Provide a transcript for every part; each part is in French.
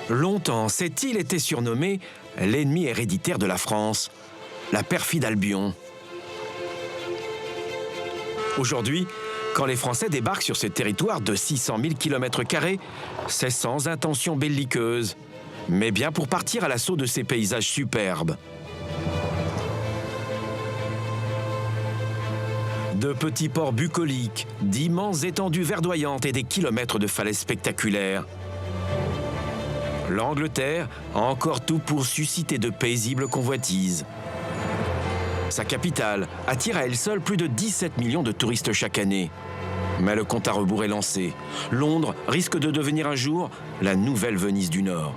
Longtemps, cette île était surnommée l'ennemi héréditaire de la France, la perfide Albion. Aujourd'hui, quand les Français débarquent sur ce territoire de 600 000 km², c'est sans intention belliqueuse, mais bien pour partir à l'assaut de ces paysages superbes. De petits ports bucoliques, d'immenses étendues verdoyantes et des kilomètres de falaises spectaculaires. L'Angleterre a encore tout pour susciter de paisibles convoitises. Sa capitale attire à elle seule plus de 17 millions de touristes chaque année. Mais le compte à rebours est lancé. Londres risque de devenir un jour la nouvelle Venise du Nord.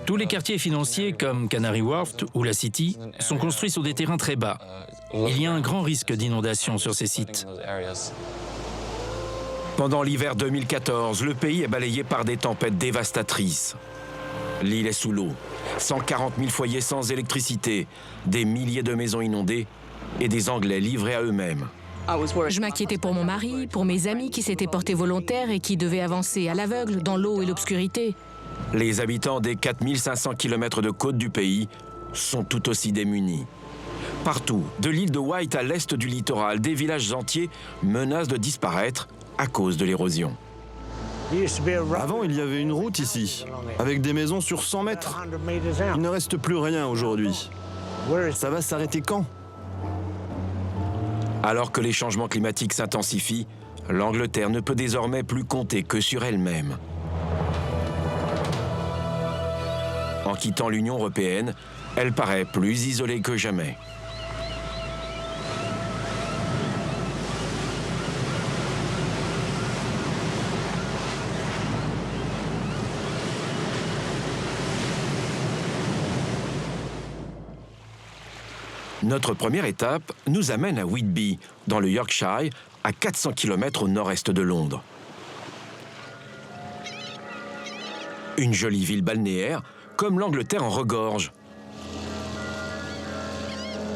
Tous les quartiers financiers comme Canary Wharf ou la City sont construits sur des terrains très bas. Il y a un grand risque d'inondation sur ces sites. Pendant l'hiver 2014, le pays est balayé par des tempêtes dévastatrices. L'île est sous l'eau, 140 000 foyers sans électricité, des milliers de maisons inondées et des Anglais livrés à eux-mêmes. Je m'inquiétais pour mon mari, pour mes amis qui s'étaient portés volontaires et qui devaient avancer à l'aveugle dans l'eau et l'obscurité. Les habitants des 4500 km de côte du pays sont tout aussi démunis. Partout, de l'île de Wight à l'est du littoral, des villages entiers menacent de disparaître à cause de l'érosion. Avant, il y avait une route ici, avec des maisons sur 100 mètres. Il ne reste plus rien aujourd'hui. Ça va s'arrêter quand? Alors que les changements climatiques s'intensifient, l'Angleterre ne peut désormais plus compter que sur elle-même. En quittant l'Union européenne, elle paraît plus isolée que jamais. Notre première étape nous amène à Whitby, dans le Yorkshire, à 400 km au nord-est de Londres. Une jolie ville balnéaire, comme l'Angleterre en regorge.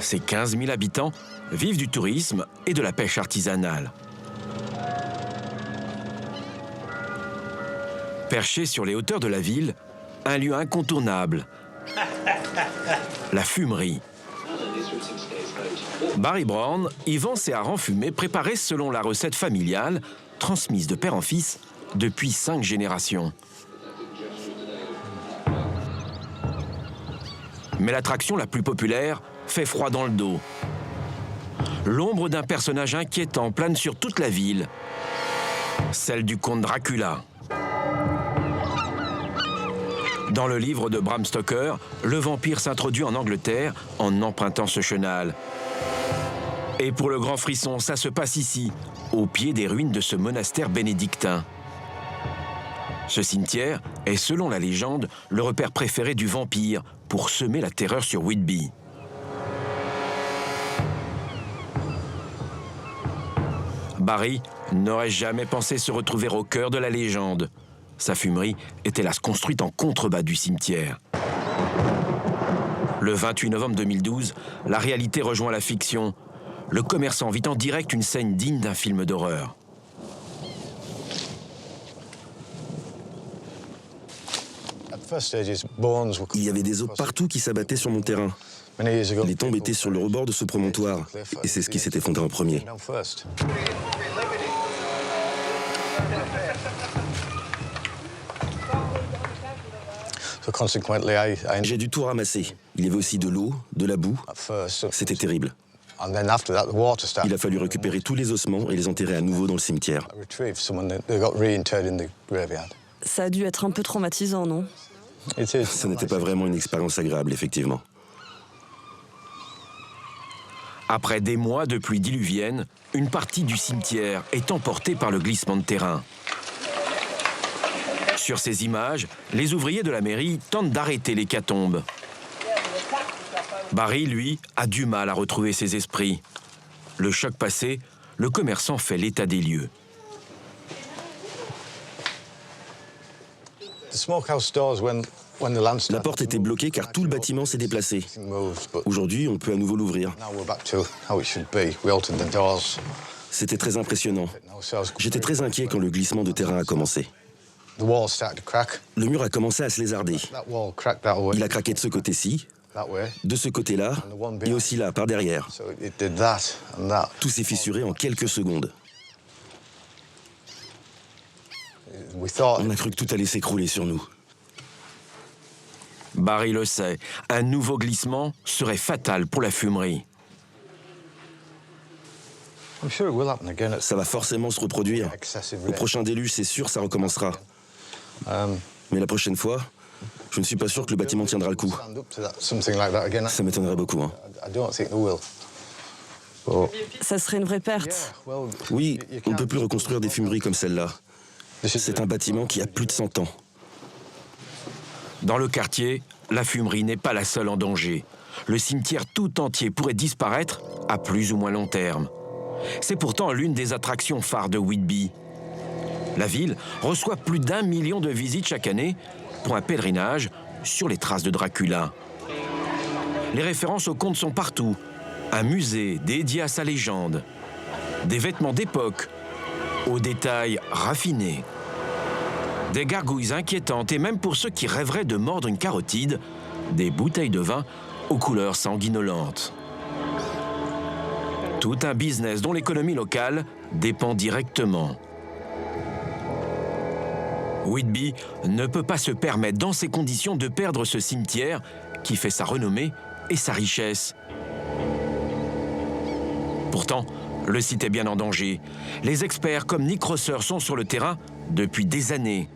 Ses 15 000 habitants vivent du tourisme et de la pêche artisanale. Perché sur les hauteurs de la ville, un lieu incontournable, la fumerie. Barry Brown y vend ses harengs fumés préparés selon la recette familiale, transmise de père en fils depuis 5 générations. Mais l'attraction la plus populaire fait froid dans le dos. L'ombre d'un personnage inquiétant plane sur toute la ville, celle du comte Dracula. Dans le livre de Bram Stoker, le vampire s'introduit en Angleterre en empruntant ce chenal. Et pour le grand frisson, ça se passe ici, au pied des ruines de ce monastère bénédictin. Ce cimetière est, selon la légende, le repère préféré du vampire pour semer la terreur sur Whitby. Barry n'aurait jamais pensé se retrouver au cœur de la légende. Sa fumerie est hélas construite en contrebas du cimetière. Le 28 novembre 2012, la réalité rejoint la fiction. Le commerçant vit en direct une scène digne d'un film d'horreur. Il y avait des os partout qui s'abattaient sur mon terrain. Les tombes étaient sur le rebord de ce promontoire, et c'est ce qui s'est effondré en premier. J'ai dû tout ramasser. Il y avait aussi de l'eau, de la boue. C'était terrible. Il a fallu récupérer tous les ossements et les enterrer à nouveau dans le cimetière. Ça a dû être un peu traumatisant, non? Ça n'était pas vraiment une expérience agréable, effectivement. Après des mois de pluie diluvienne, une partie du cimetière est emportée par le glissement de terrain. Sur ces images, les ouvriers de la mairie tentent d'arrêter l'hécatombe. Barry, lui, a du mal à retrouver ses esprits. Le choc passé, le commerçant fait l'état des lieux. La porte était bloquée car tout le bâtiment s'est déplacé. Aujourd'hui, on peut à nouveau l'ouvrir. C'était très impressionnant. J'étais très inquiet quand le glissement de terrain a commencé. Le mur a commencé à se lézarder. Il a craqué de ce côté-ci, de ce côté-là, et aussi là, par derrière. Tout s'est fissuré en quelques secondes. On a cru que tout allait s'écrouler sur nous. Barry le sait, un nouveau glissement serait fatal pour la fumerie. Ça va forcément se reproduire. Au prochain déluge, c'est sûr, ça recommencera. Mais la prochaine fois, je ne suis pas sûr que le bâtiment tiendra le coup. Ça m'étonnerait beaucoup. Hein. Ça serait une vraie perte. Oui, on ne peut plus reconstruire des fumeries comme celle-là. C'est un bâtiment qui a plus de 100 ans. Dans le quartier, la fumerie n'est pas la seule en danger. Le cimetière tout entier pourrait disparaître à plus ou moins long terme. C'est pourtant l'une des attractions phares de Whitby. La ville reçoit plus d'1 million de visites chaque année pour un pèlerinage sur les traces de Dracula. Les références au conte sont partout. Un musée dédié à sa légende. Des vêtements d'époque, aux détails raffinés. Des gargouilles inquiétantes et même pour ceux qui rêveraient de mordre une carotide, des bouteilles de vin aux couleurs sanguinolentes. Tout un business dont l'économie locale dépend directement. Whitby ne peut pas se permettre dans ces conditions de perdre ce cimetière qui fait sa renommée et sa richesse. Pourtant, le site est bien en danger. Les experts comme Nick Rosser sont sur le terrain depuis des années.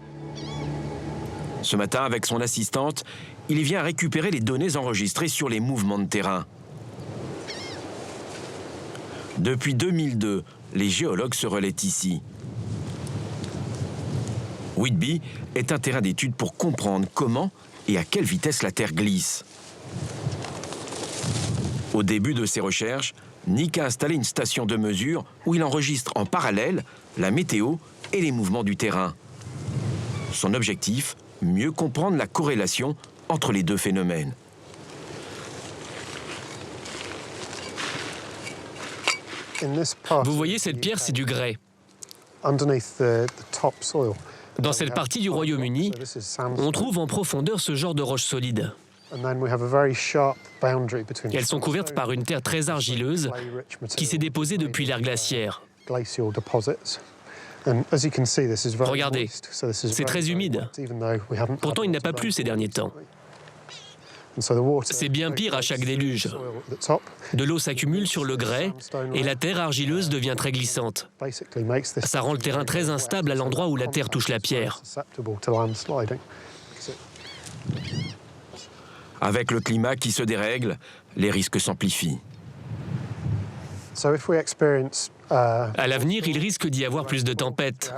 Ce matin, avec son assistante, il vient récupérer les données enregistrées sur les mouvements de terrain. Depuis 2002, les géologues se relaient ici. Whitby est un terrain d'étude pour comprendre comment et à quelle vitesse la Terre glisse. Au début de ses recherches, Nick a installé une station de mesure où il enregistre en parallèle la météo et les mouvements du terrain. Son objectif, mieux comprendre la corrélation entre les deux phénomènes. Vous voyez, cette pierre, c'est du grès. Dans cette partie du Royaume-Uni, on trouve en profondeur ce genre de roches solides. Elles sont couvertes par une terre très argileuse qui s'est déposée depuis l'ère glaciaire. Regardez, c'est très humide. Pourtant, il n'a pas plu ces derniers temps. C'est bien pire à chaque déluge. De l'eau s'accumule sur le grès et la terre argileuse devient très glissante. Ça rend le terrain très instable à l'endroit où la terre touche la pierre. Avec le climat qui se dérègle, les risques s'amplifient. À l'avenir, il risque d'y avoir plus de tempêtes,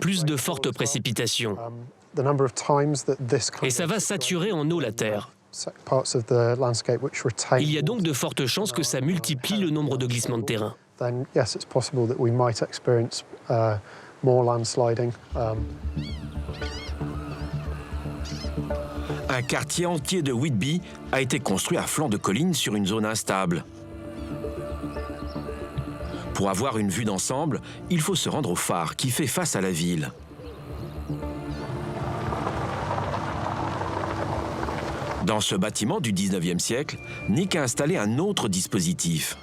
plus de fortes précipitations. Et ça va saturer en eau la terre. Il y a donc de fortes chances que ça multiplie le nombre de glissements de terrain. Un quartier entier de Whitby a été construit à flanc de colline sur une zone instable. Pour avoir une vue d'ensemble, il faut se rendre au phare qui fait face à la ville. Dans ce bâtiment du 19e siècle, Nick a installé un autre dispositif.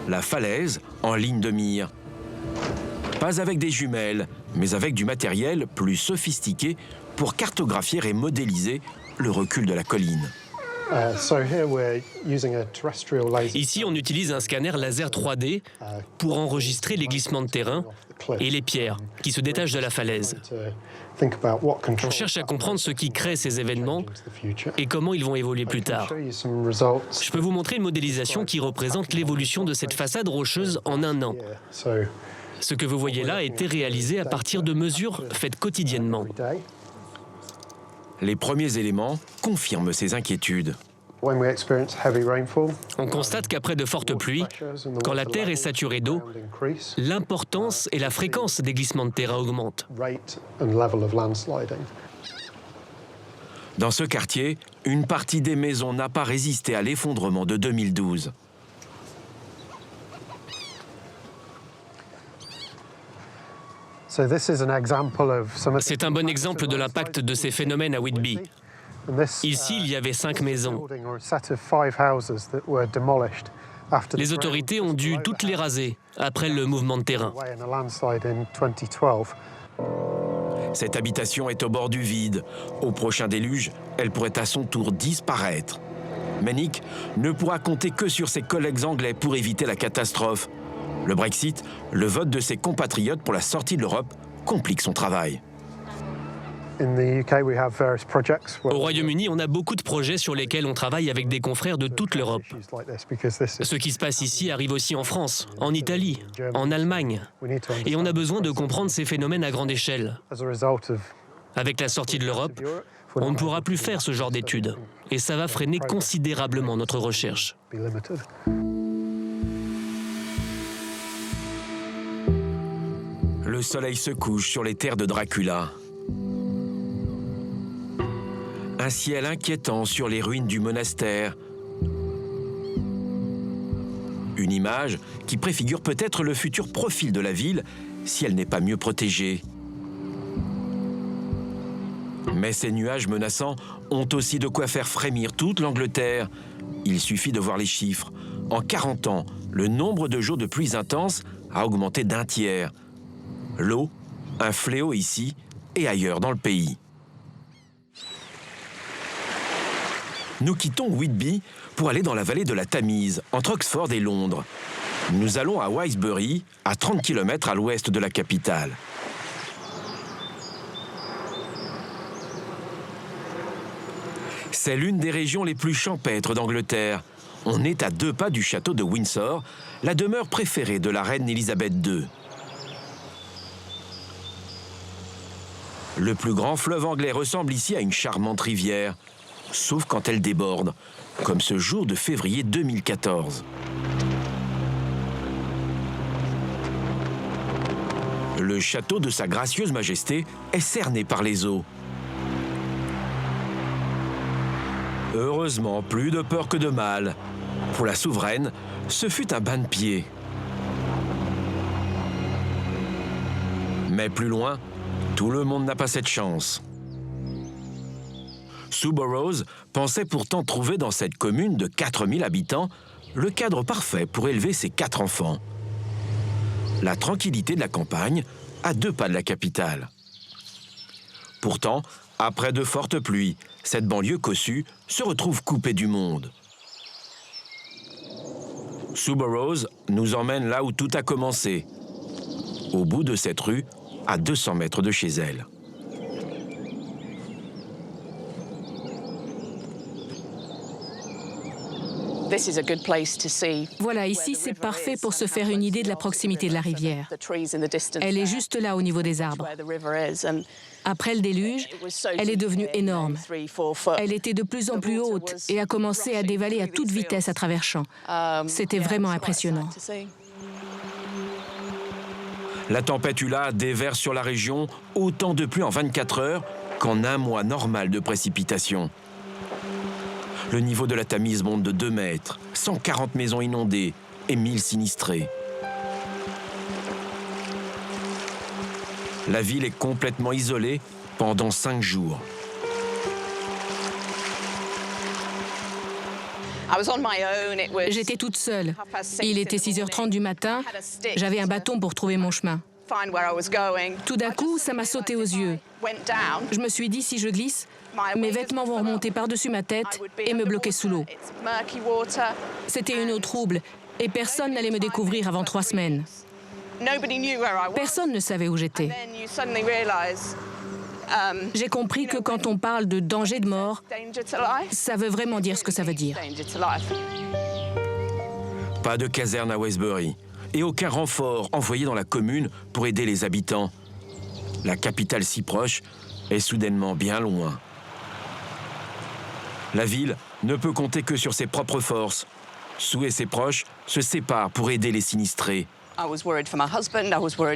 La falaise en ligne de mire. Pas avec des jumelles, mais avec du matériel plus sophistiqué pour cartographier et modéliser le recul de la colline. Ici, on utilise un scanner laser 3D pour enregistrer les glissements de terrain et les pierres qui se détachent de la falaise. On cherche à comprendre ce qui crée ces événements et comment ils vont évoluer plus tard. Je peux vous montrer une modélisation qui représente l'évolution de cette façade rocheuse en un an. Ce que vous voyez là a été réalisé à partir de mesures faites quotidiennement. Les premiers éléments confirment ces inquiétudes. On constate qu'après de fortes pluies, quand la terre est saturée d'eau, l'importance et la fréquence des glissements de terrain augmentent. Dans ce quartier, une partie des maisons n'a pas résisté à l'effondrement de 2012. C'est un bon exemple de l'impact de ces phénomènes à Whitby. Ici, il y avait 5 maisons. Les autorités ont dû toutes les raser après le mouvement de terrain. Cette habitation est au bord du vide. Au prochain déluge, elle pourrait à son tour disparaître. Mais Nick ne pourra compter que sur ses collègues anglais pour éviter la catastrophe. Le Brexit, le vote de ses compatriotes pour la sortie de l'Europe, complique son travail. Au Royaume-Uni, on a beaucoup de projets sur lesquels on travaille avec des confrères de toute l'Europe. Ce qui se passe ici arrive aussi en France, en Italie, en Allemagne. Et on a besoin de comprendre ces phénomènes à grande échelle. Avec la sortie de l'Europe, on ne pourra plus faire ce genre d'études. Et ça va freiner considérablement notre recherche. Le soleil se couche sur les terres de Dracula. Un ciel inquiétant sur les ruines du monastère. Une image qui préfigure peut-être le futur profil de la ville si elle n'est pas mieux protégée. Mais ces nuages menaçants ont aussi de quoi faire frémir toute l'Angleterre. Il suffit de voir les chiffres. En 40 ans, le nombre de jours de pluies intenses a augmenté d'1 tiers. L'eau, un fléau ici et ailleurs dans le pays. Nous quittons Whitby pour aller dans la vallée de la Tamise, entre Oxford et Londres. Nous allons à Westbury, à 30 km à l'ouest de la capitale. C'est l'une des régions les plus champêtres d'Angleterre. On est à 2 pas du château de Windsor, la demeure préférée de la reine Élisabeth II. Le plus grand fleuve anglais ressemble ici à une charmante rivière, sauf quand elle déborde, comme ce jour de février 2014. Le château de Sa Gracieuse Majesté est cerné par les eaux. Heureusement, plus de peur que de mal. Pour la souveraine, ce fut un bain de pied. Mais plus loin, tout le monde n'a pas cette chance. Sue Burroughs pensait pourtant trouver dans cette commune de 4000 habitants le cadre parfait pour élever ses 4 enfants. La tranquillité de la campagne, à 2 pas de la capitale. Pourtant, après de fortes pluies, cette banlieue cossue se retrouve coupée du monde. Sue Burroughs nous emmène là où tout a commencé, au bout de cette rue, à 200 mètres de chez elle. Voilà, ici, c'est parfait pour se faire une idée de la proximité de la rivière. Elle est juste là, au niveau des arbres. Après le déluge, elle est devenue énorme. Elle était de plus en plus haute et a commencé à dévaler à toute vitesse à travers champs. C'était vraiment impressionnant. La tempête Ula déverse sur la région autant de pluie en 24 heures qu'en un mois normal de précipitations. Le niveau de la Tamise monte de 2 mètres, 140 maisons inondées et 1000 sinistrés. La ville est complètement isolée pendant 5 jours. J'étais toute seule. Il était 6h30 du matin. J'avais un bâton pour trouver mon chemin. Tout d'un coup, ça m'a sauté aux yeux. Je me suis dit, si je glisse, mes vêtements vont remonter par-dessus ma tête et me bloquer sous l'eau. C'était une eau trouble et personne n'allait me découvrir avant 3 semaines. Personne ne savait où j'étais. J'ai compris que quand on parle de danger de mort, ça veut vraiment dire ce que ça veut dire. Pas de caserne à Westbury et aucun renfort envoyé dans la commune pour aider les habitants. La capitale si proche est soudainement bien loin. La ville ne peut compter que sur ses propres forces. Sue et ses proches se séparent pour aider les sinistrés.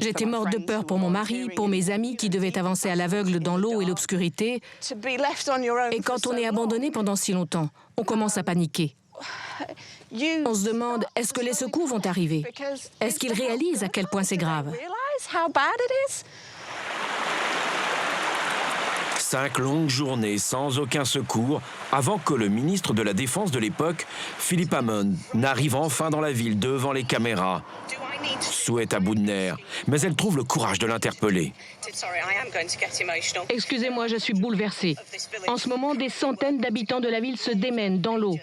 J'étais morte de peur pour mon mari, pour mes amis qui devaient avancer à l'aveugle dans l'eau et l'obscurité. Et quand on est abandonné pendant si longtemps, on commence à paniquer. On se demande, est-ce que les secours vont arriver? Est-ce qu'ils réalisent à quel point c'est grave? 5 longues journées sans aucun secours avant que le ministre de la Défense de l'époque, Philip Hammond, n'arrive enfin dans la ville devant les caméras. Sue est à bout de nerfs, mais elle trouve le courage de l'interpeller. Excusez-moi, je suis bouleversée. En ce moment, des centaines d'habitants de la ville se démènent dans l'eau.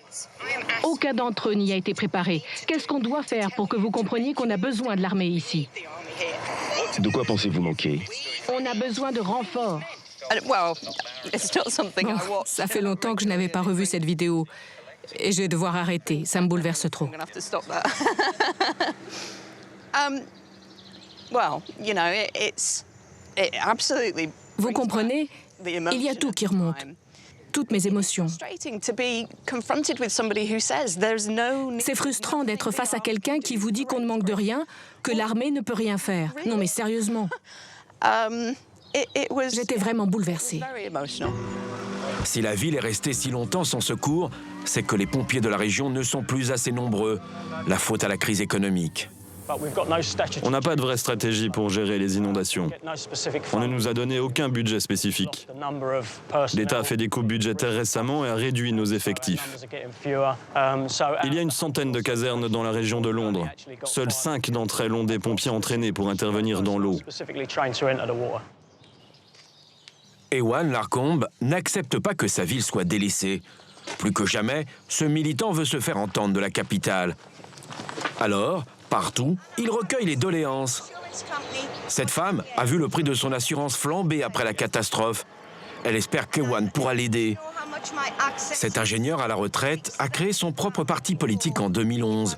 Aucun d'entre eux n'y a été préparé. Qu'est-ce qu'on doit faire pour que vous compreniez qu'on a besoin de l'armée ici? De quoi pensez-vous manquer? On a besoin de renforts. Bon, ça fait longtemps que je n'avais pas revu cette vidéo. Et je vais devoir arrêter. Ça me bouleverse trop. Vous comprenez? Il y a tout qui remonte. Toutes mes émotions. C'est frustrant d'être face à quelqu'un qui vous dit qu'on ne manque de rien, que l'armée ne peut rien faire. Non mais sérieusement. J'étais vraiment bouleversée. Si la ville est restée si longtemps sans secours, c'est que les pompiers de la région ne sont plus assez nombreux. La faute à la crise économique. On n'a pas de vraie stratégie pour gérer les inondations. On ne nous a donné aucun budget spécifique. L'État a fait des coupes budgétaires récemment et a réduit nos effectifs. Il y a une centaine de casernes dans la région de Londres. Seuls 5 d'entre elles ont des pompiers entraînés pour intervenir dans l'eau. Ewan Larcombe n'accepte pas que sa ville soit délaissée. Plus que jamais, ce militant veut se faire entendre de la capitale. Alors, partout, il recueille les doléances. Cette femme a vu le prix de son assurance flamber après la catastrophe. Elle espère qu'Ewan pourra l'aider. Cet ingénieur à la retraite a créé son propre parti politique en 2011.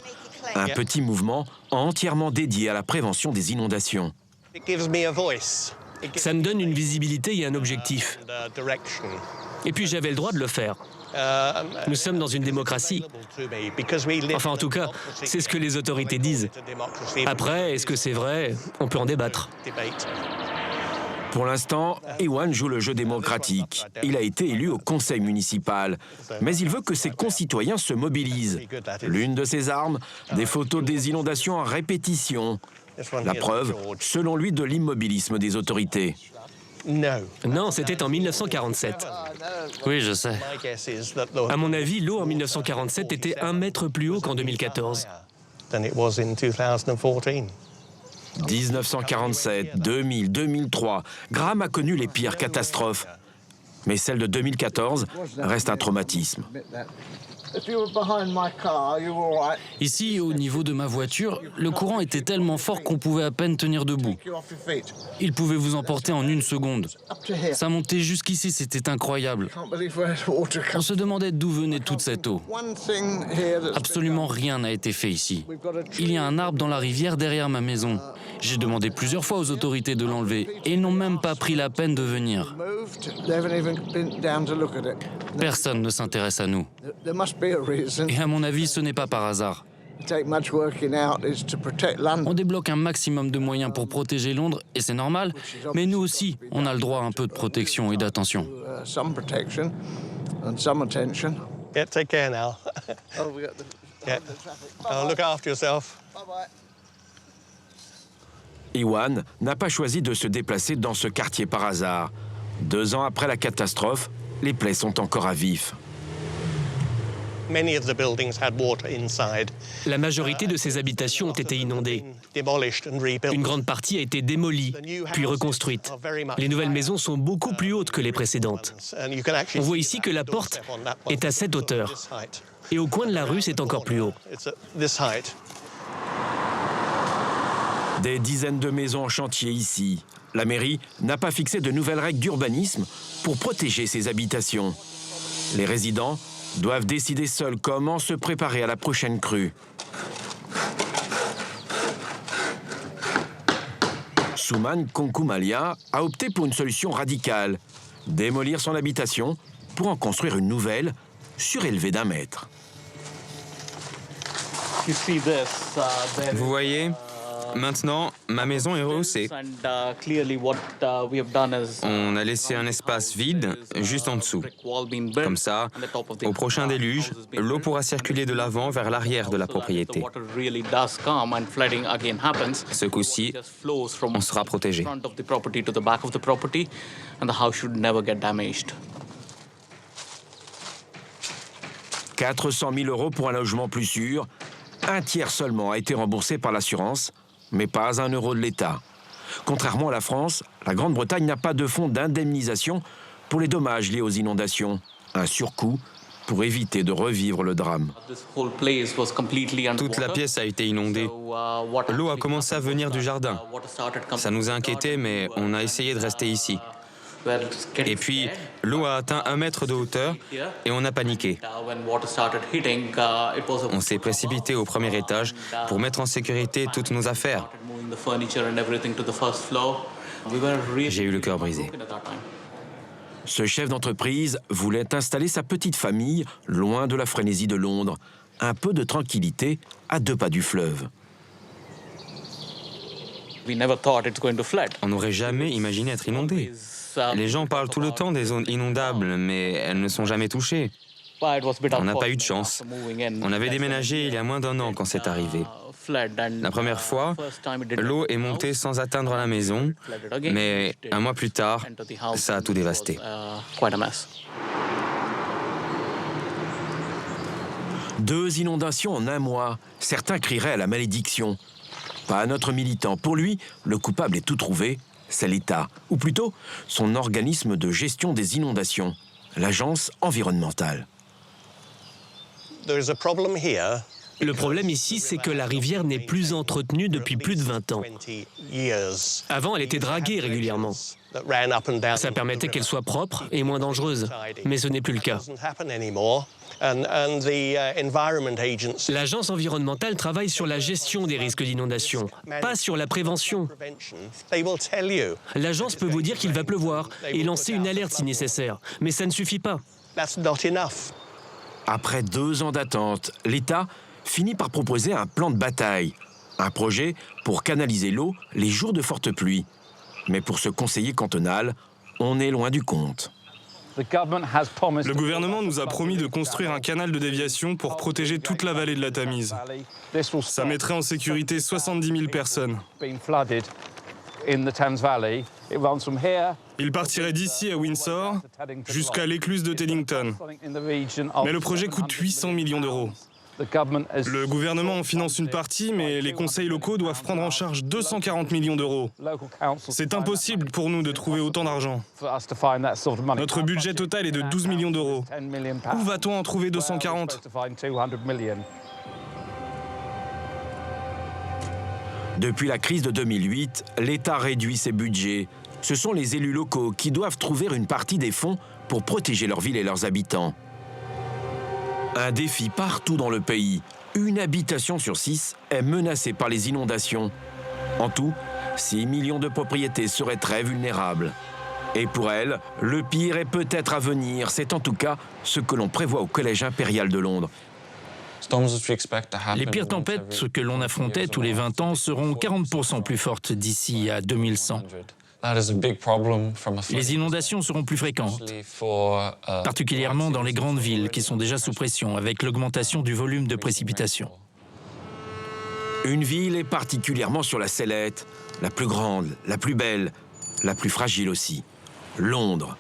Un petit mouvement entièrement dédié à la prévention des inondations. Ça me donne une visibilité et un objectif. Et puis j'avais le droit de le faire. Nous sommes dans une démocratie. Enfin, en tout cas, c'est ce que les autorités disent. Après, est-ce que c'est vrai? On peut en débattre. Pour l'instant, Ewan joue le jeu démocratique. Il a été élu au conseil municipal. Mais il veut que ses concitoyens se mobilisent. L'une de ses armes, des photos des inondations en répétition. La preuve, selon lui, de l'immobilisme des autorités. Non, c'était en 1947. Oui, je sais. À mon avis, l'eau en 1947 était 1 mètre plus haut qu'en 2014. 1947, 2000, 2003, Graham a connu les pires catastrophes. Mais celle de 2014 reste un traumatisme. Ici, au niveau de ma voiture, le courant était tellement fort qu'on pouvait à peine tenir debout. Il pouvait vous emporter en 1 seconde. Ça montait jusqu'ici, c'était incroyable. On se demandait d'où venait toute cette eau. Absolument rien n'a été fait ici. Il y a un arbre dans la rivière derrière ma maison. J'ai demandé plusieurs fois aux autorités de l'enlever et ils n'ont même pas pris la peine de venir. Personne ne s'intéresse à nous. Et à mon avis, ce n'est pas par hasard. On débloque un maximum de moyens pour protéger Londres, et c'est normal, mais nous aussi, on a le droit à un peu de protection et d'attention. Yeah, take care now. Yeah. Look after yourself. Ewan n'a pas choisi de se déplacer dans ce quartier par hasard. 2 ans après la catastrophe, les plaies sont encore à vif. La majorité de ces habitations ont été inondées. Une grande partie a été démolie, puis reconstruite. Les nouvelles maisons sont beaucoup plus hautes que les précédentes. On voit ici que la porte est à cette hauteur. Et au coin de la rue, c'est encore plus haut. Des dizaines de maisons en chantier ici. La mairie n'a pas fixé de nouvelles règles d'urbanisme pour protéger ces habitations. Les résidents doivent décider seuls comment se préparer à la prochaine crue. Suman Konkumalia a opté pour une solution radicale, démolir son habitation pour en construire une nouvelle, surélevée d'1 mètre. Vous voyez, Maintenant, ma maison est rehaussée. On a laissé un espace vide juste en dessous. Comme ça, au prochain déluge, l'eau pourra circuler de l'avant vers l'arrière de la propriété. Ce coup-ci, on sera protégé. 400 000 € pour un logement plus sûr. Un tiers seulement a été remboursé par l'assurance, mais pas un euro de l'État. Contrairement à la France, la Grande-Bretagne n'a pas de fonds d'indemnisation pour les dommages liés aux inondations. Un surcoût pour éviter de revivre le drame. Toute la pièce a été inondée. L'eau a commencé à venir du jardin. Ça nous a inquiétés, mais on a essayé de rester ici. Et puis, l'eau a atteint 1 mètre de hauteur et on a paniqué. On s'est précipité au premier étage pour mettre en sécurité toutes nos affaires. J'ai eu le cœur brisé. Ce chef d'entreprise voulait installer sa petite famille loin de la frénésie de Londres. Un peu de tranquillité à 2 pas du fleuve. On n'aurait jamais imaginé être inondé. Les gens parlent tout le temps des zones inondables, mais elles ne sont jamais touchées. On n'a pas eu de chance. On avait déménagé il y a moins d'1 an quand c'est arrivé. La première fois, l'eau est montée sans atteindre la maison, mais 1 mois plus tard, ça a tout dévasté. 2 inondations en 1 mois. Certains crieraient à la malédiction. Pas à notre militant. Pour lui, le coupable est tout trouvé. C'est l'État, ou plutôt son organisme de gestion des inondations, l'agence environnementale. Le problème ici, c'est que la rivière n'est plus entretenue depuis plus de 20 ans. Avant, elle était draguée régulièrement. Ça permettait qu'elle soit propre et moins dangereuse, mais ce n'est plus le cas. L'agence environnementale travaille sur la gestion des risques d'inondation, pas sur la prévention. L'agence peut vous dire qu'il va pleuvoir et lancer une alerte si nécessaire, mais ça ne suffit pas. Après 2 ans d'attente, l'État finit par proposer un plan de bataille, un projet pour canaliser l'eau les jours de forte pluie. Mais pour ce conseiller cantonal, on est loin du compte. Le gouvernement nous a promis de construire un canal de déviation pour protéger toute la vallée de la Tamise. Ça mettrait en sécurité 70 000 personnes. Il partirait d'ici à Windsor jusqu'à l'écluse de Teddington. Mais le projet coûte 800 millions d'euros. Le gouvernement en finance une partie, mais les conseils locaux doivent prendre en charge 240 millions d'euros. C'est impossible pour nous de trouver autant d'argent. Notre budget total est de 12 millions d'euros. Où va-t-on en trouver 240 ? Depuis la crise de 2008, l'État réduit ses budgets. Ce sont les élus locaux qui doivent trouver une partie des fonds pour protéger leur ville et leurs habitants. Un défi partout dans le pays. 1 habitation sur 6 est menacée par les inondations. En tout, 6 millions de propriétés seraient très vulnérables. Et pour elles, le pire est peut-être à venir. C'est en tout cas ce que l'on prévoit au Collège impérial de Londres. Les pires tempêtes que l'on affrontait tous les 20 ans seront 40% plus fortes d'ici à 2100. Les inondations seront plus fréquentes, particulièrement dans les grandes villes qui sont déjà sous pression avec l'augmentation du volume de précipitations. Une ville est particulièrement sur la sellette, la plus grande, la plus belle, la plus fragile aussi, Londres.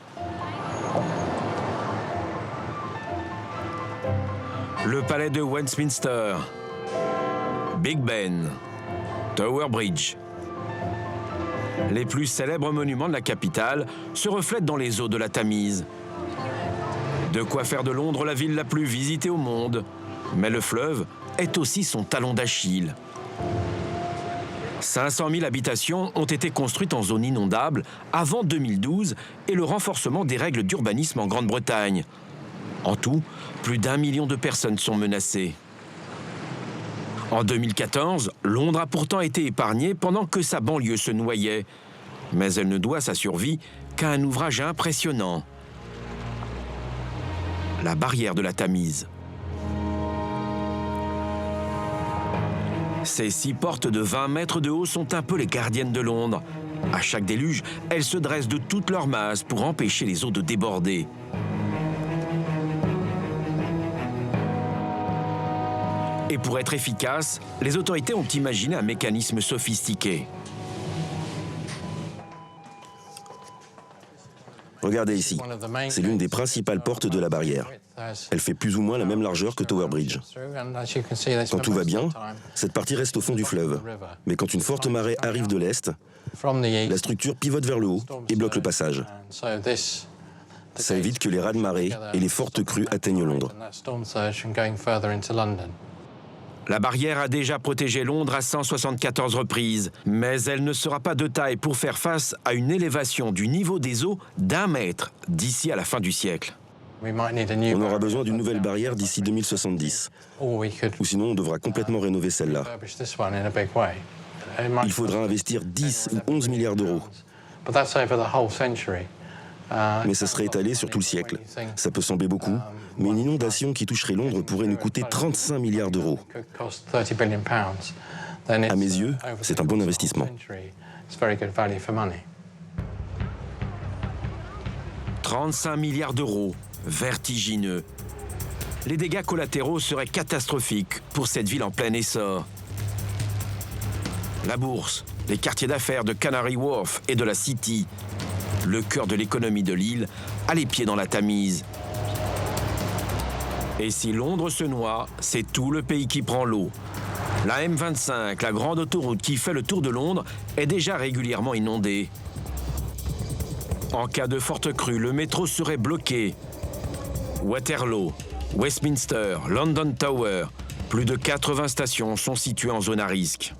Le palais de Westminster, Big Ben, Tower Bridge. Les plus célèbres monuments de la capitale se reflètent dans les eaux de la Tamise. De quoi faire de Londres la ville la plus visitée au monde. Mais le fleuve est aussi son talon d'Achille. 500 000 habitations ont été construites en zone inondable avant 2012 et le renforcement des règles d'urbanisme en Grande-Bretagne. En tout, plus d'1 million de personnes sont menacées. En 2014, Londres a pourtant été épargnée pendant que sa banlieue se noyait. Mais elle ne doit sa survie qu'à un ouvrage impressionnant. La barrière de la Tamise. Ces 6 portes de 20 mètres de haut sont un peu les gardiennes de Londres. À chaque déluge, elles se dressent de toute leur masse pour empêcher les eaux de déborder. Et pour être efficaces, les autorités ont imaginé un mécanisme sophistiqué. Regardez ici, c'est l'une des principales portes de la barrière. Elle fait plus ou moins la même largeur que Tower Bridge. Quand tout va bien, cette partie reste au fond du fleuve. Mais quand une forte marée arrive de l'est, la structure pivote vers le haut et bloque le passage. Ça évite que les raz-de-marée et les fortes crues atteignent Londres. La barrière a déjà protégé Londres à 174 reprises, mais elle ne sera pas de taille pour faire face à une élévation du niveau des eaux d'1 mètre d'ici à la fin du siècle. On aura besoin d'une nouvelle barrière d'ici 2070, ou sinon on devra complètement rénover celle-là. Il faudra investir 10 ou 11 milliards d'euros. Mais ça serait étalé sur tout le siècle. Ça peut sembler beaucoup, mais une inondation qui toucherait Londres pourrait nous coûter 35 milliards d'euros. À mes yeux, c'est un bon investissement. 35 milliards d'euros, vertigineux. Les dégâts collatéraux seraient catastrophiques pour cette ville en plein essor. La bourse, les quartiers d'affaires de Canary Wharf et de la City, le cœur de l'économie de l'île, a les pieds dans la Tamise. Et si Londres se noie, c'est tout le pays qui prend l'eau. La M25, la grande autoroute qui fait le tour de Londres, est déjà régulièrement inondée. En cas de forte crue, le métro serait bloqué. Waterloo, Westminster, London Tower, plus de 80 stations sont situées en zone à risque.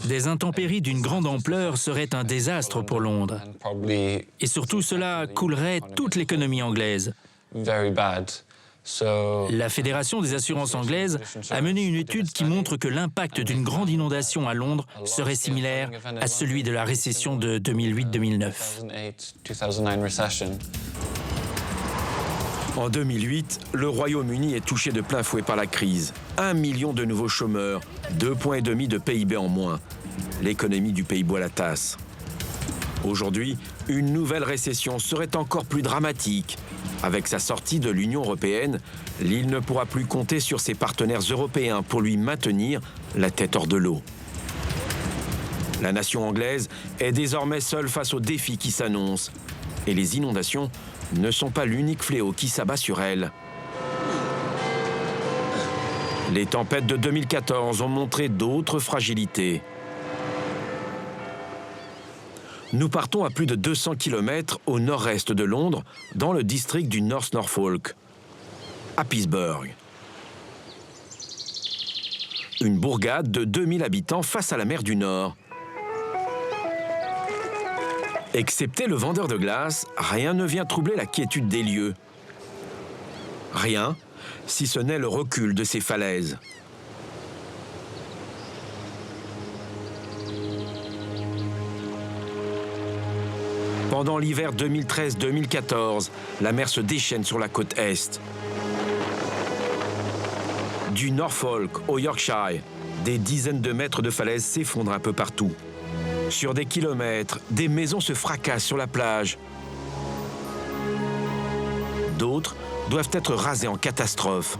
Des intempéries d'une grande ampleur seraient un désastre pour Londres. Et surtout, cela coulerait toute l'économie anglaise. La Fédération des assurances anglaises a mené une étude qui montre que l'impact d'une grande inondation à Londres serait similaire à celui de la récession de 2008-2009. En 2008, le Royaume-Uni est touché de plein fouet par la crise. 1 million de nouveaux chômeurs, 2,5 points de PIB en moins. L'économie du pays boit la tasse. Aujourd'hui, une nouvelle récession serait encore plus dramatique. Avec sa sortie de l'Union européenne, l'île ne pourra plus compter sur ses partenaires européens pour lui maintenir la tête hors de l'eau. La nation anglaise est désormais seule face aux défis qui s'annoncent. Et les inondations ne sont pas l'unique fléau qui s'abat sur elle. Les tempêtes de 2014 ont montré d'autres fragilités. Nous partons à plus de 200 km au nord-est de Londres, dans le district du North Norfolk, Happisburgh. Une bourgade de 2000 habitants face à la mer du Nord. Excepté le vendeur de glace, rien ne vient troubler la quiétude des lieux. Rien, si ce n'est le recul de ces falaises. Pendant l'hiver 2013-2014, la mer se déchaîne sur la côte est. Du Norfolk au Yorkshire, des dizaines de mètres de falaises s'effondrent un peu partout. Sur des kilomètres, des maisons se fracassent sur la plage. D'autres doivent être rasées en catastrophe.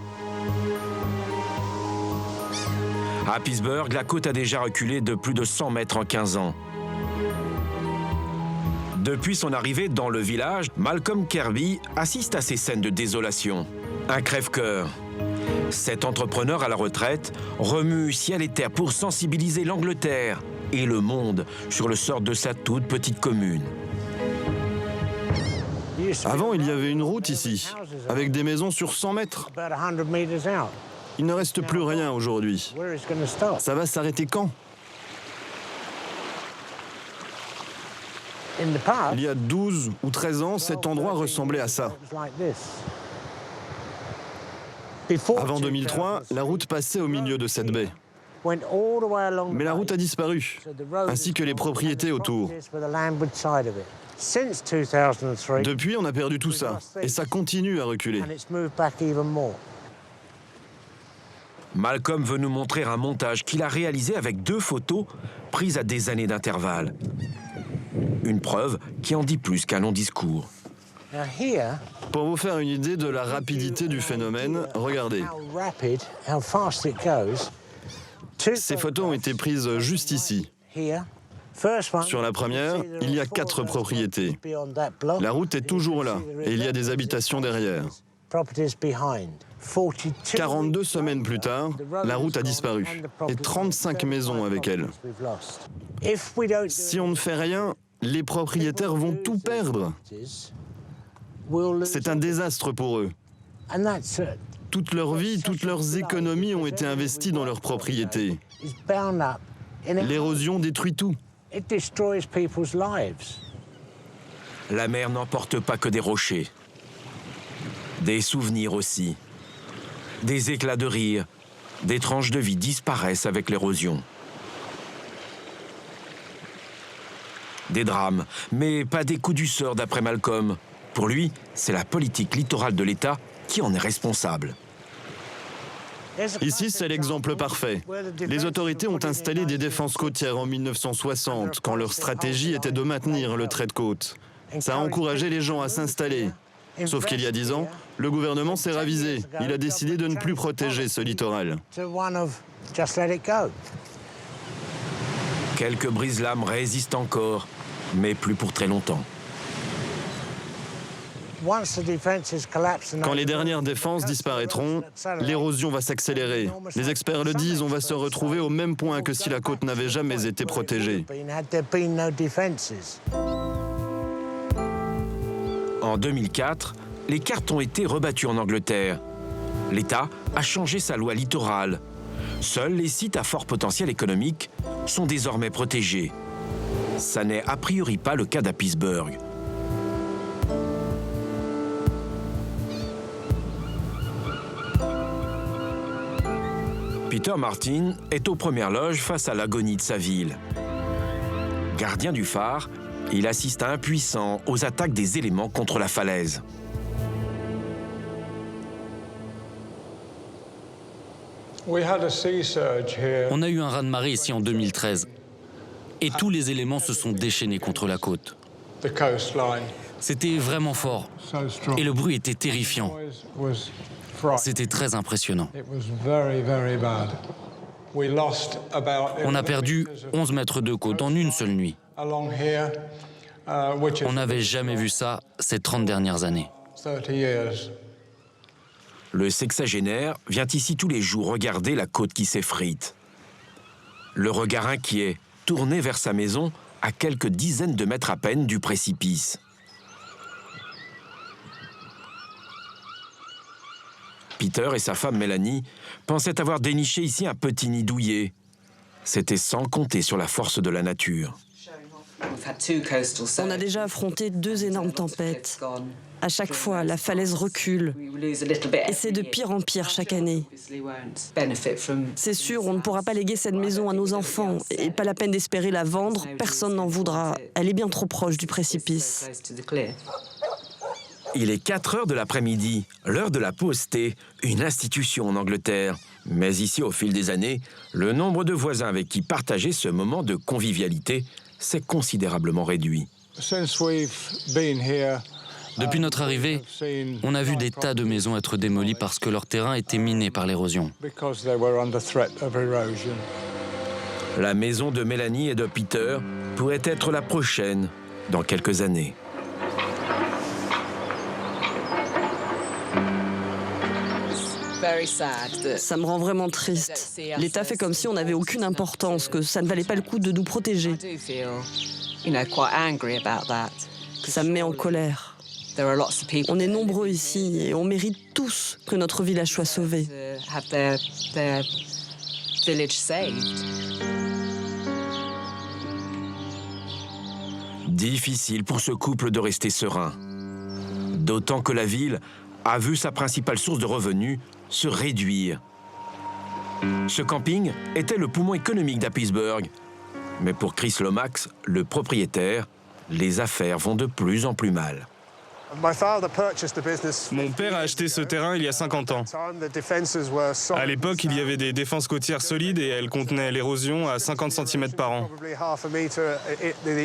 À Happisburgh, la côte a déjà reculé de plus de 100 mètres en 15 ans. Depuis son arrivée dans le village, Malcolm Kirby assiste à ces scènes de désolation. Un crève-cœur. Cet entrepreneur à la retraite remue ciel et terre pour sensibiliser l'Angleterre et le monde sur le sort de sa toute petite commune. Avant, il y avait une route ici, avec des maisons sur 100 mètres. Il ne reste plus rien aujourd'hui. Ça va s'arrêter quand? Il y a 12 ou 13 ans, cet endroit ressemblait à ça. Avant 2003, la route passait au milieu de cette baie. Mais la route a disparu, ainsi que les propriétés autour. Depuis, on a perdu tout ça, et ça continue à reculer. Malcolm veut nous montrer un montage qu'il a réalisé avec 2 photos prises à des années d'intervalle. Une preuve qui en dit plus qu'un long discours. Pour vous faire une idée de la rapidité du phénomène, regardez. Ces photos ont été prises juste ici. Sur la première, il y a 4 propriétés. La route est toujours là et il y a des habitations derrière. 42 semaines plus tard, la route a disparu et 35 maisons avec elle. Si on ne fait rien, les propriétaires vont tout perdre. C'est un désastre pour eux. Toute leur vie, toutes leurs économies ont été investies dans leurs propriétés. L'érosion détruit tout. La mer n'emporte pas que des rochers. Des souvenirs aussi. Des éclats de rire. Des tranches de vie disparaissent avec l'érosion. Des drames, mais pas des coups du sort d'après Malcolm. Pour lui, c'est la politique littorale de l'État qui en est responsable. Ici, c'est l'exemple parfait. Les autorités ont installé des défenses côtières en 1960, quand leur stratégie était de maintenir le trait de côte. Ça a encouragé les gens à s'installer. Sauf qu'il y a 10 ans, le gouvernement s'est ravisé. Il a décidé de ne plus protéger ce littoral. Quelques brise-lames résistent encore, mais plus pour très longtemps. Quand les dernières défenses disparaîtront, l'érosion va s'accélérer. Les experts le disent, on va se retrouver au même point que si la côte n'avait jamais été protégée. En 2004, les cartes ont été rebattues en Angleterre. L'État a changé sa loi littorale. Seuls les sites à fort potentiel économique sont désormais protégés. Ça n'est a priori pas le cas d'Appisburgh. Peter Martin est aux premières loges face à l'agonie de sa ville. Gardien du phare, il assiste impuissant aux attaques des éléments contre la falaise. On a eu un raz-de-marée ici en 2013 et tous les éléments se sont déchaînés contre la côte. C'était vraiment fort et le bruit était terrifiant. C'était très impressionnant. On a perdu 11 mètres de côte en une seule nuit. On n'avait jamais vu ça ces 30 dernières années. Le sexagénaire vient ici tous les jours regarder la côte qui s'effrite. Le regard inquiet, tourné vers sa maison, à quelques dizaines de mètres à peine du précipice. Peter et sa femme Mélanie pensaient avoir déniché ici un petit nid douillet. C'était sans compter sur la force de la nature. On a déjà affronté 2 énormes tempêtes. À chaque fois, la falaise recule. Et c'est de pire en pire chaque année. C'est sûr, on ne pourra pas léguer cette maison à nos enfants. Et pas la peine d'espérer la vendre, personne n'en voudra. Elle est bien trop proche du précipice. Il est 4 heures de l'après-midi, l'heure de la pause thé, une institution en Angleterre. Mais ici, au fil des années, le nombre de voisins avec qui partager ce moment de convivialité s'est considérablement réduit. Depuis notre arrivée, on a vu des tas de maisons être démolies parce que leur terrain était miné par l'érosion. La maison de Mélanie et de Peter pourrait être la prochaine dans quelques années. Ça me rend vraiment triste. L'État fait comme si on n'avait aucune importance, que ça ne valait pas le coup de nous protéger. Ça me met en colère. On est nombreux ici et on mérite tous que notre village soit sauvé. Difficile pour ce couple de rester serein. D'autant que la ville a vu sa principale source de revenus se réduire. Ce camping était le poumon économique d'Appisburgh. Mais pour Chris Lomax, le propriétaire, les affaires vont de plus en plus mal. Mon père a acheté ce terrain il y a 50 ans. À l'époque, il y avait des défenses côtières solides et elles contenaient l'érosion à 50 cm par an.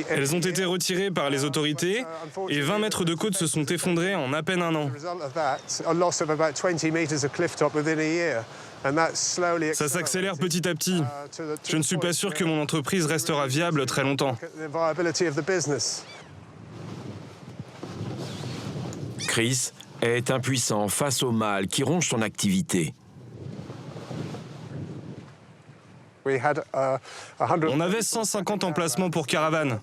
Elles ont été retirées par les autorités et 20 mètres de côte se sont effondrés en à peine un an. Ça s'accélère petit à petit. Je ne suis pas sûr que mon entreprise restera viable très longtemps. Chris est impuissant face au mal qui ronge son activité. On avait 150 emplacements pour caravanes,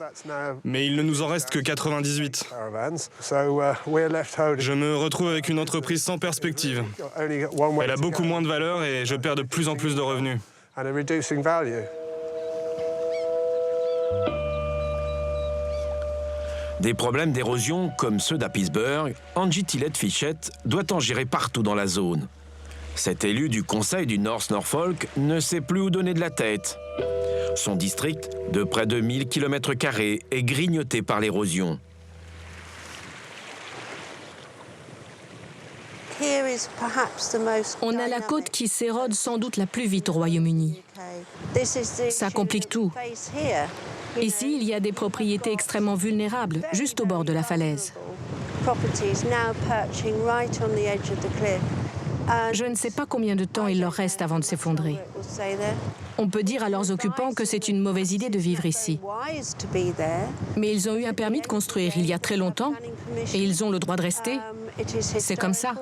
mais il ne nous en reste que 98. Je me retrouve avec une entreprise sans perspective. Elle a beaucoup moins de valeur et je perds de plus en plus de revenus. Des problèmes d'érosion comme ceux d'à Pittsburgh, Angie Tillett-Fichette doit en gérer partout dans la zone. Cet élu du conseil du North Norfolk ne sait plus où donner de la tête. Son district, de près de 1000 km², est grignoté par l'érosion. On a la côte qui s'érode sans doute la plus vite au Royaume-Uni. Ça complique tout. Ici, il y a des propriétés extrêmement vulnérables, juste au bord de la falaise. Je ne sais pas combien de temps il leur reste avant de s'effondrer. On peut dire à leurs occupants que c'est une mauvaise idée de vivre ici. Mais ils ont eu un permis de construire il y a très longtemps et ils ont le droit de rester. C'est comme ça.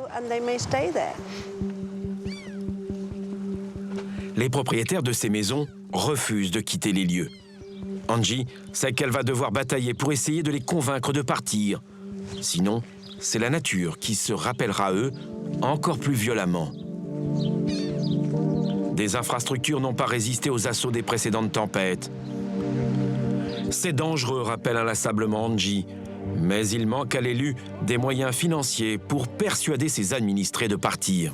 Les propriétaires de ces maisons refusent de quitter les lieux. Angie sait qu'elle va devoir batailler pour essayer de les convaincre de partir. Sinon, c'est la nature qui se rappellera eux encore plus violemment. Des infrastructures n'ont pas résisté aux assauts des précédentes tempêtes. C'est dangereux, rappelle inlassablement Angie, mais il manque à l'élu des moyens financiers pour persuader ses administrés de partir.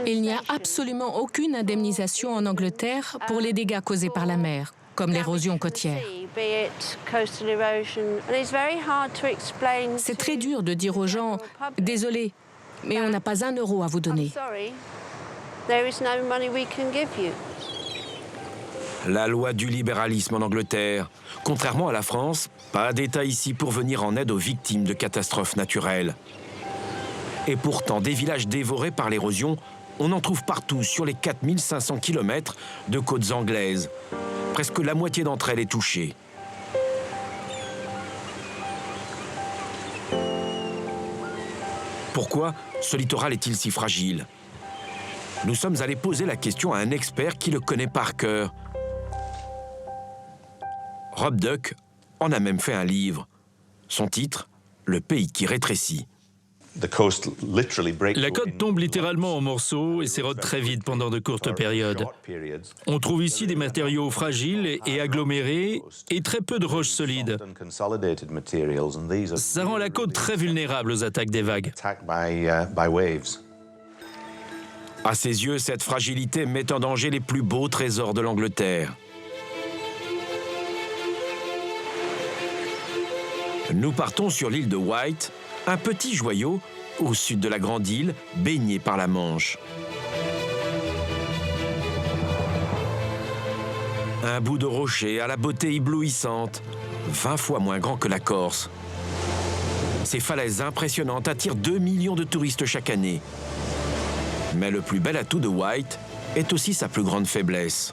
Il n'y a absolument aucune indemnisation en Angleterre pour les dégâts causés par la mer, comme l'érosion côtière. C'est très dur de dire aux gens « Désolé, mais on n'a pas un euro à vous donner ». La loi du libéralisme en Angleterre. Contrairement à la France, pas d'État ici pour venir en aide aux victimes de catastrophes naturelles. Et pourtant, des villages dévorés par l'érosion, on en trouve partout sur les 4500 km de côtes anglaises. Presque la moitié d'entre elles est touchée. Pourquoi ce littoral est-il si fragile? Nous sommes allés poser la question à un expert qui le connaît par cœur. Rob Duck en a même fait un livre. Son titre, Le pays qui rétrécit. La côte tombe littéralement en morceaux et s'érode très vite pendant de courtes périodes. On trouve ici des matériaux fragiles et agglomérés et très peu de roches solides. Ça rend la côte très vulnérable aux attaques des vagues. À ses yeux, cette fragilité met en danger les plus beaux trésors de l'Angleterre. Nous partons sur l'île de Wight, un petit joyau au sud de la grande île, baigné par la Manche. Un bout de rocher à la beauté éblouissante, 20 fois moins grand que la Corse. Ces falaises impressionnantes attirent 2 millions de touristes chaque année. Mais le plus bel atout de Wight est aussi sa plus grande faiblesse.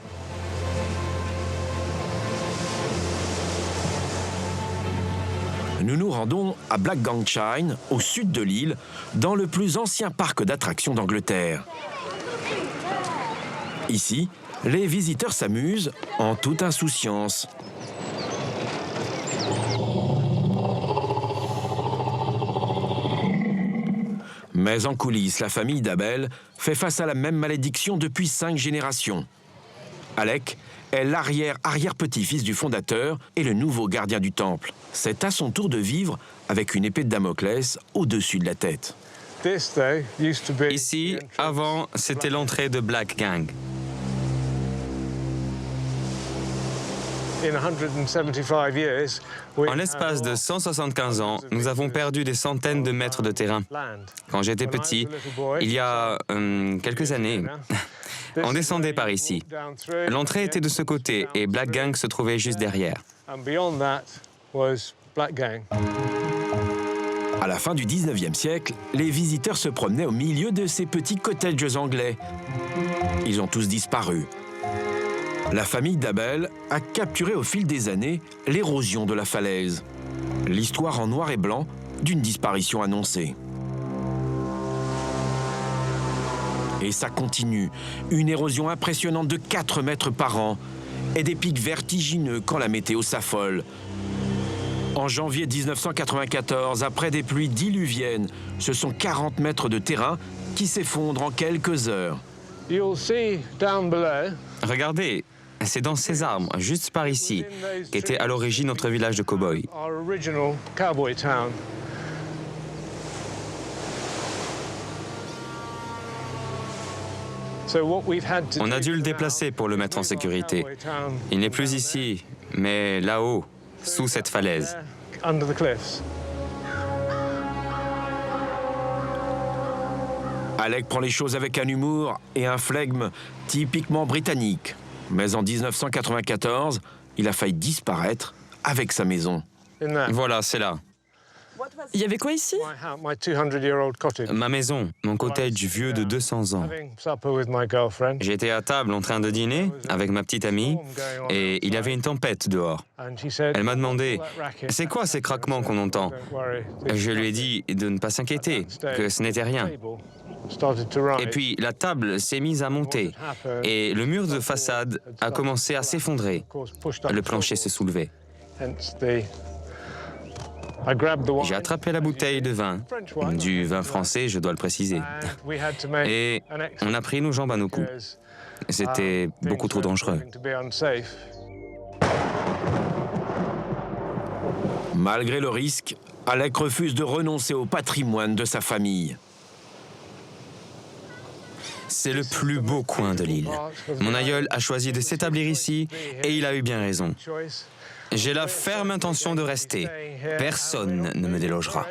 Nous nous rendons à Blackgangshire, au sud de l'île, dans le plus ancien parc d'attractions d'Angleterre. Ici, les visiteurs s'amusent en toute insouciance. Mais en coulisses, la famille d'Abel fait face à la même malédiction depuis 5 générations. Alec est l'arrière-arrière-petit-fils du fondateur et le nouveau gardien du temple. C'est à son tour de vivre avec une épée de Damoclès au-dessus de la tête. Ici, avant, c'était l'entrée de Black Gang. En l'espace de 175 ans, nous avons perdu des centaines de mètres de terrain. Quand j'étais petit, il y a quelques années, on descendait par ici. L'entrée était de ce côté et Black Gang se trouvait juste derrière. À la fin du 19e siècle, les visiteurs se promenaient au milieu de ces petits cottages anglais. Ils ont tous disparu. La famille d'Abel a capturé au fil des années l'érosion de la falaise. L'histoire en noir et blanc d'une disparition annoncée. Et ça continue. Une érosion impressionnante de 4 mètres par an et des pics vertigineux quand la météo s'affole. En janvier 1994, après des pluies diluviennes, ce sont 40 mètres de terrain qui s'effondrent en quelques heures. Regardez, c'est dans ces arbres, juste par ici, qu'était à l'origine notre village de cow-boys. On a dû le déplacer pour le mettre en sécurité. Il n'est plus ici, mais là-haut, sous cette falaise. Alec prend les choses avec un humour et un flegme typiquement britannique. Mais en 1994, il a failli disparaître avec sa maison. Voilà, c'est là. Il y avait quoi ici? Ma maison, mon cottage vieux de 200 ans. J'étais à table en train de dîner avec ma petite amie et il y avait une tempête dehors. Elle m'a demandé « C'est quoi ces craquements qu'on entend ?» Je lui ai dit de ne pas s'inquiéter, que ce n'était rien. Et puis la table s'est mise à monter et le mur de façade a commencé à s'effondrer. Le plancher se soulevait. J'ai attrapé la bouteille de vin, du vin français, je dois le préciser. Et on a pris nos jambes à nos coups. C'était beaucoup trop dangereux. Malgré le risque, Alec refuse de renoncer au patrimoine de sa famille. C'est le plus beau coin de l'île. Mon aïeul a choisi de s'établir ici et il a eu bien raison. J'ai la ferme intention de rester. Personne ne me délogera.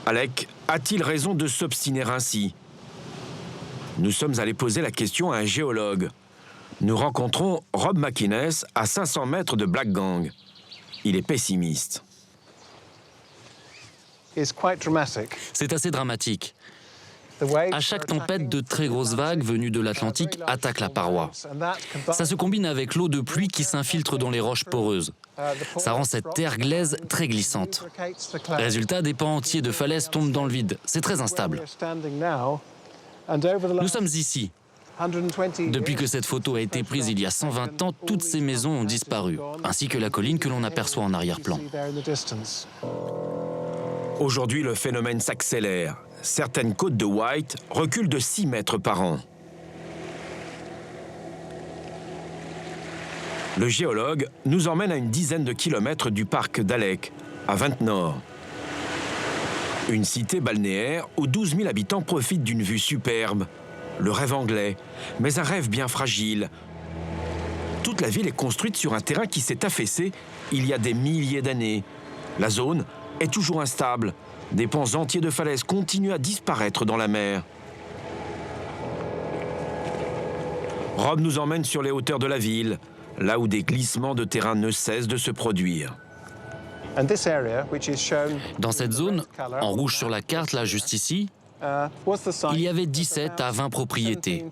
Alec a-t-il raison de s'obstiner ainsi? Nous sommes allés poser la question à un géologue. Nous rencontrons Rob McInnes à 500 mètres de Black Gang. Il est pessimiste. C'est assez dramatique. À chaque tempête, de très grosses vagues venues de l'Atlantique attaquent la paroi. Ça se combine avec l'eau de pluie qui s'infiltre dans les roches poreuses. Ça rend cette terre glaise très glissante. Résultat, des pans entiers de falaises tombent dans le vide. C'est très instable. Nous sommes ici. Depuis que cette photo a été prise il y a 120 ans, toutes ces maisons ont disparu, ainsi que la colline que l'on aperçoit en arrière-plan. Aujourd'hui, le phénomène s'accélère. Certaines côtes de White reculent de 6 mètres par an. Le géologue nous emmène à une dizaine de kilomètres du parc d'Alec, à Ventnor. Une cité balnéaire où 12 000 habitants profitent d'une vue superbe. Le rêve anglais, mais un rêve bien fragile. Toute la ville est construite sur un terrain qui s'est affaissé il y a des milliers d'années. La zone est toujours instable. Des pans entiers de falaises continuent à disparaître dans la mer. Rob nous emmène sur les hauteurs de la ville, là où des glissements de terrain ne cessent de se produire. Dans cette zone, en rouge sur la carte, là, juste ici, il y avait 17 à 20 propriétés.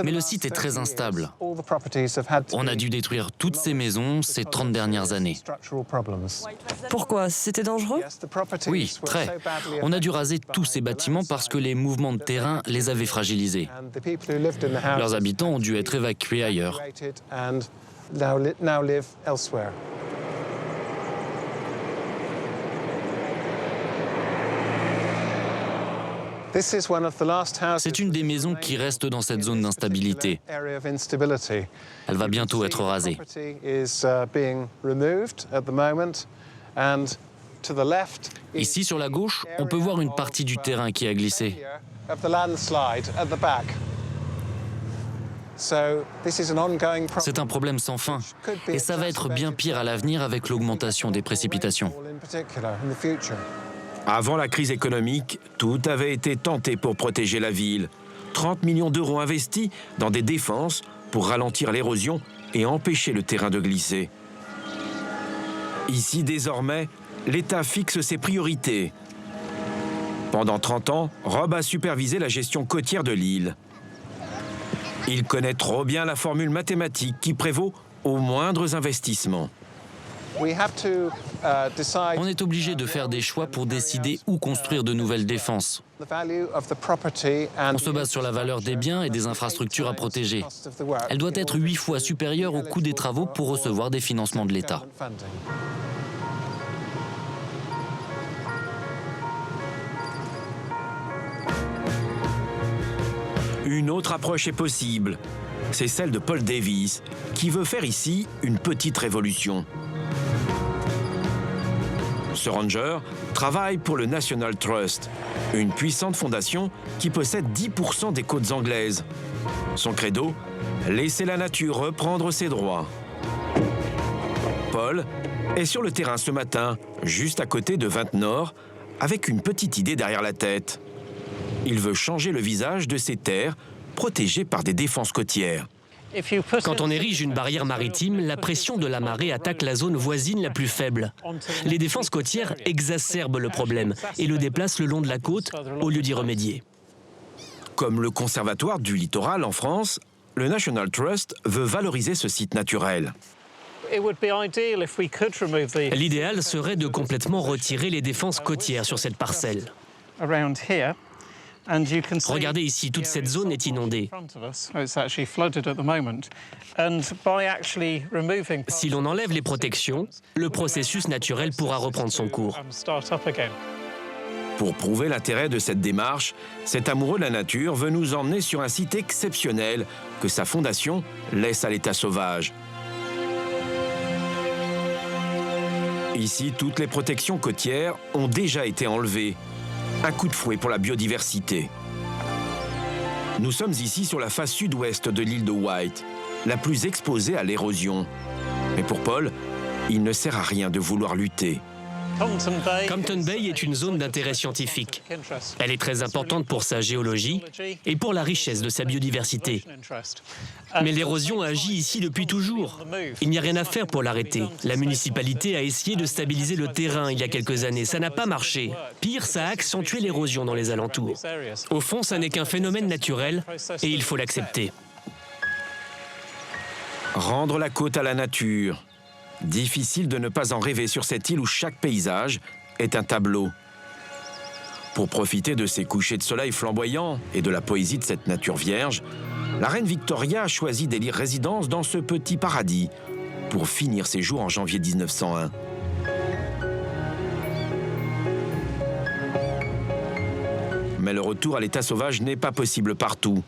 Mais le site est très instable. On a dû détruire toutes ces maisons ces 30 dernières années. Pourquoi? C'était dangereux? Oui, très. On a dû raser tous ces bâtiments parce que les mouvements de terrain les avaient fragilisés. Leurs habitants ont dû être évacués ailleurs. C'est une des maisons qui reste dans cette zone d'instabilité. Elle va bientôt être rasée. Ici, sur la gauche, on peut voir une partie du terrain qui a glissé. C'est un problème sans fin, et ça va être bien pire à l'avenir avec l'augmentation des précipitations. Avant la crise économique, tout avait été tenté pour protéger la ville. 30 millions d'euros investis dans des défenses pour ralentir l'érosion et empêcher le terrain de glisser. Ici, désormais, l'État fixe ses priorités. Pendant 30 ans, Rob a supervisé la gestion côtière de l'île. Il connaît trop bien la formule mathématique qui prévaut aux moindres investissements. On est obligé de faire des choix pour décider où construire de nouvelles défenses. On se base sur la valeur des biens et des infrastructures à protéger. Elle doit être 8 fois supérieure au coût des travaux pour recevoir des financements de l'État. Une autre approche est possible. C'est celle de Paul Davies, qui veut faire ici une petite révolution. Ce ranger travaille pour le National Trust, une puissante fondation qui possède 10% des côtes anglaises. Son credo, laisser la nature reprendre ses droits. Paul est sur le terrain ce matin, juste à côté de Ventnor, avec une petite idée derrière la tête. Il veut changer le visage de ces terres protégées par des défenses côtières. Quand on érige une barrière maritime, la pression de la marée attaque la zone voisine la plus faible. Les défenses côtières exacerbent le problème et le déplacent le long de la côte au lieu d'y remédier. Comme le Conservatoire du littoral en France, le National Trust veut valoriser ce site naturel. L'idéal serait de complètement retirer les défenses côtières sur cette parcelle. Regardez ici, toute cette zone est inondée. Si l'on enlève les protections, le processus naturel pourra reprendre son cours. Pour prouver l'intérêt de cette démarche, cet amoureux de la nature veut nous emmener sur un site exceptionnel que sa fondation laisse à l'état sauvage. Ici, toutes les protections côtières ont déjà été enlevées. Un coup de fouet pour la biodiversité. Nous sommes ici sur la face sud-ouest de l'île de Wight, la plus exposée à l'érosion. Mais pour Paul, il ne sert à rien de vouloir lutter. Compton Bay est une zone d'intérêt scientifique. Elle est très importante pour sa géologie et pour la richesse de sa biodiversité. Mais l'érosion agit ici depuis toujours. Il n'y a rien à faire pour l'arrêter. La municipalité a essayé de stabiliser le terrain il y a quelques années. Ça n'a pas marché. Pire, ça a accentué l'érosion dans les alentours. Au fond, ça n'est qu'un phénomène naturel et il faut l'accepter. Rendre la côte à la nature. Difficile de ne pas en rêver sur cette île où chaque paysage est un tableau. Pour profiter de ces couchers de soleil flamboyants et de la poésie de cette nature vierge, la reine Victoria a choisi d'élire résidence dans ce petit paradis pour finir ses jours en janvier 1901. Mais le retour à l'état sauvage n'est pas possible partout.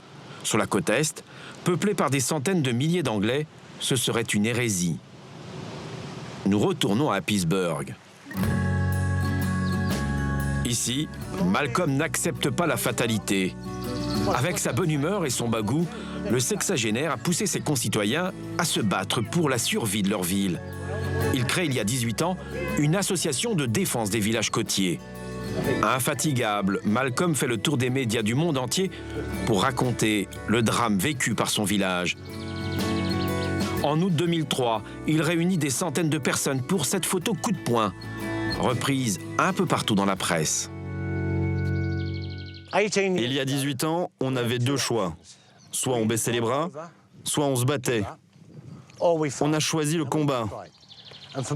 Sur la côte est, peuplée par des centaines de milliers d'Anglais, ce serait une hérésie. Nous retournons à Pittsburgh. Ici, Malcolm n'accepte pas la fatalité. Avec sa bonne humeur et son bagou, le sexagénaire a poussé ses concitoyens à se battre pour la survie de leur ville. Il crée il y a 18 ans une association de défense des villages côtiers. Infatigable, Malcolm fait le tour des médias du monde entier pour raconter le drame vécu par son village. En août 2003, il réunit des centaines de personnes pour cette photo coup de poing, reprise un peu partout dans la presse. Il y a 18 ans, on avait deux choix. Soit on baissait les bras, soit on se battait. On a choisi le combat.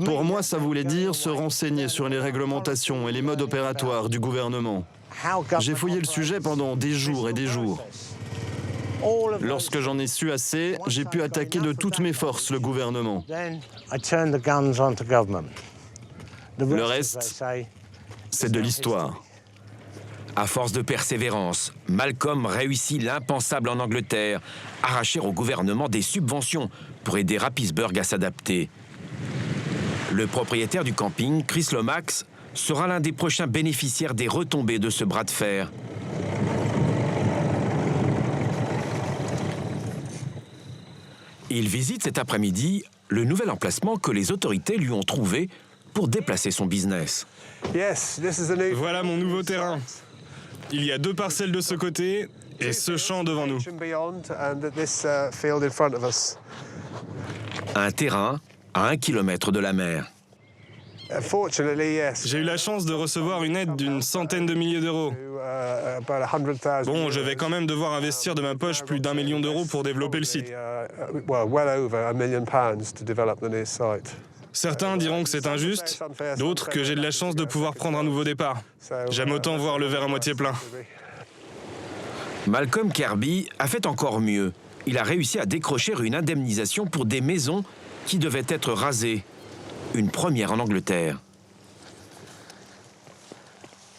Pour moi, ça voulait dire se renseigner sur les réglementations et les modes opératoires du gouvernement. J'ai fouillé le sujet pendant des jours et des jours. Lorsque j'en ai su assez, j'ai pu attaquer de toutes mes forces le gouvernement. Le reste, c'est de l'histoire. À force de persévérance, Malcolm réussit l'impensable en Angleterre, arracher au gouvernement des subventions pour aider Pittsburgh à s'adapter. Le propriétaire du camping, Chris Lomax, sera l'un des prochains bénéficiaires des retombées de ce bras de fer. Il visite cet après-midi le nouvel emplacement que les autorités lui ont trouvé pour déplacer son business. Voilà mon nouveau terrain. Il y a 2 parcelles de ce côté et ce champ devant nous. Un terrain à 1 kilomètre de la mer. J'ai eu la chance de recevoir une aide d'une centaine de milliers d'euros. Bon, je vais quand même devoir investir de ma poche plus d'1 million d'euros pour développer le site. Certains diront que c'est injuste, d'autres que j'ai de la chance de pouvoir prendre un nouveau départ. J'aime autant voir le verre à moitié plein. Malcolm Kirby a fait encore mieux. Il a réussi à décrocher une indemnisation pour des maisons qui devaient être rasées. Une première en Angleterre.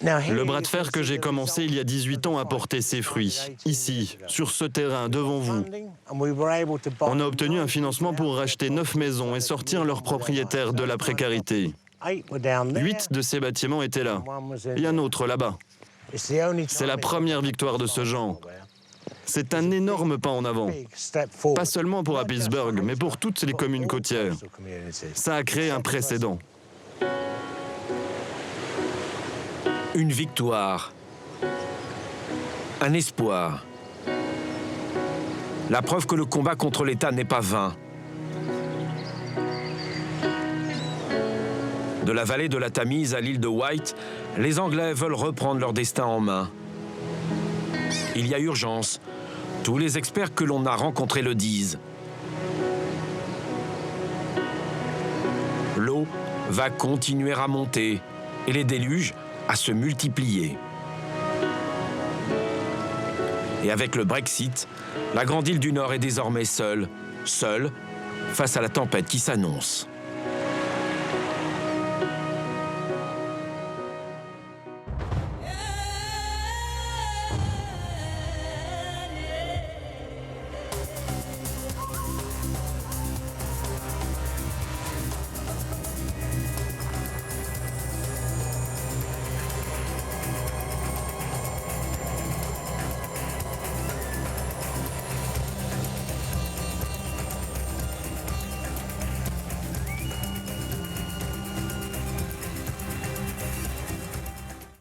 Le bras de fer que j'ai commencé il y a 18 ans a porté ses fruits. Ici, sur ce terrain, devant vous. On a obtenu un financement pour racheter 9 maisons et sortir leurs propriétaires de la précarité. 8 de ces bâtiments étaient là. Et un autre là-bas. C'est la première victoire de ce genre. C'est un énorme pas en avant. Pas seulement pour Pittsburgh, mais pour toutes les communes côtières. Ça a créé un précédent. Une victoire. Un espoir. La preuve que le combat contre l'État n'est pas vain. De la vallée de la Tamise à l'île de Wight, les Anglais veulent reprendre leur destin en main. Il y a urgence. Tous les experts que l'on a rencontrés le disent. L'eau va continuer à monter et les déluges à se multiplier. Et avec le Brexit, la grande île du Nord est désormais seule face à la tempête qui s'annonce.